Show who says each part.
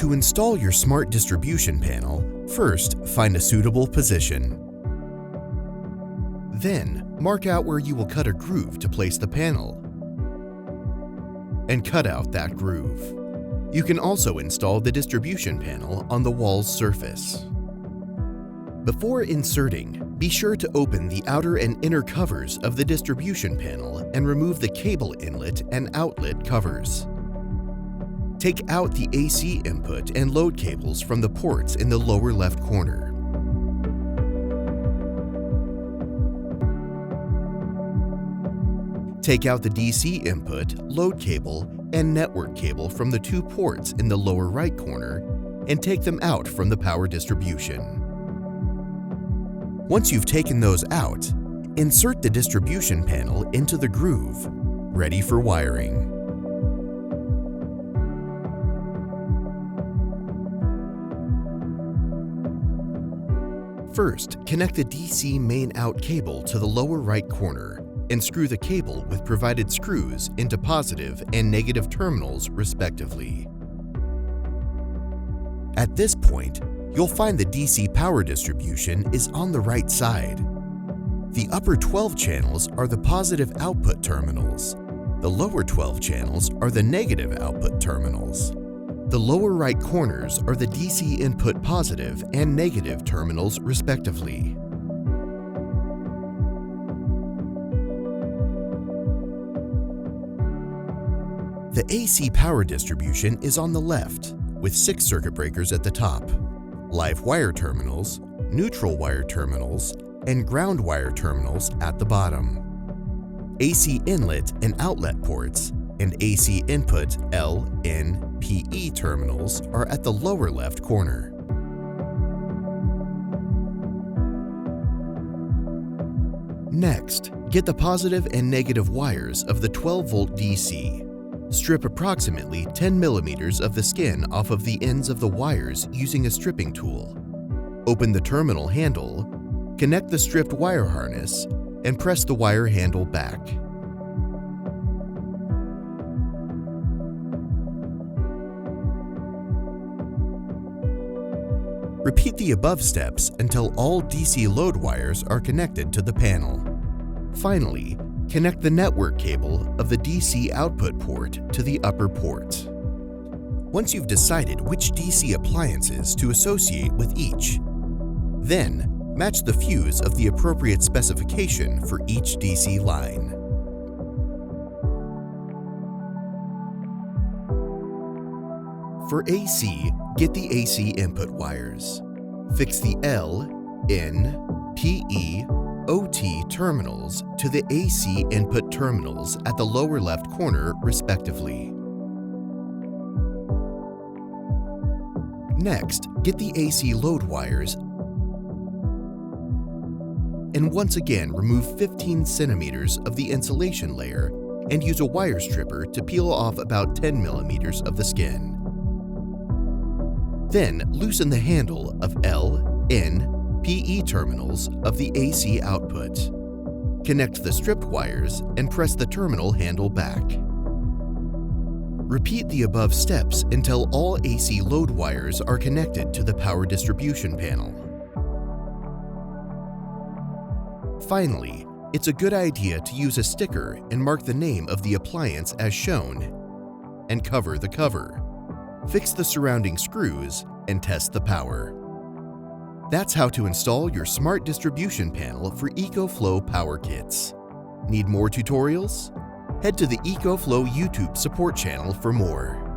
Speaker 1: To install your smart distribution panel, first find a suitable position. Then, mark out where you will cut a groove to place the panel, and cut out that groove. You can also install the distribution panel on the wall's surface. Before inserting, be sure to open the outer and inner covers of the distribution panel and remove the cable inlet and outlet covers. Take out the AC input and load cables from the ports in the lower left corner. Take out the DC input, load cable, and network cable from the two ports in the lower right corner and take them out from the power distribution. Once you've taken those out, insert the distribution panel into the groove, ready for wiring. First, connect the DC main out cable to the lower right corner and screw the cable with provided screws into positive and negative terminals respectively. At this point, you'll find the DC power distribution is on the right side. The upper 12 channels are the positive output terminals. The lower 12 channels are the negative output terminals. The lower right corners are the DC input positive and negative terminals respectively. The AC power distribution is on the left, with 6 circuit breakers at the top, live wire terminals, neutral wire terminals, and ground wire terminals at the bottom. AC inlet and outlet ports and AC input L, N, PE terminals are at the lower left corner. Next, get the positive and negative wires of the 12-volt DC. Strip approximately 10 millimeters of the skin off of the ends of the wires using a stripping tool. Open the terminal handle, connect the stripped wire harness, and press the wire handle back. Repeat the above steps until all DC load wires are connected to the panel. Finally, connect the network cable of the DC output port to the upper port. Once you've decided which DC appliances to associate with each, then match the fuse of the appropriate specification for each DC line. For AC, get the AC input wires. Fix the L, N, PE, OT terminals to the AC input terminals at the lower left corner respectively. Next, get the AC load wires and once again remove 15 centimeters of the insulation layer and use a wire stripper to peel off about 10 millimeters of the skin. Then loosen the handle of L, N, PE terminals of the AC output. Connect the stripped wires and press the terminal handle back. Repeat the above steps until all AC load wires are connected to the power distribution panel. Finally, it's a good idea to use a sticker and mark the name of the appliance as shown, and cover the cover. Fix the surrounding screws and test the power. That's how to install your smart distribution panel for EcoFlow power kits. Need more tutorials? Head to the EcoFlow YouTube support channel for more.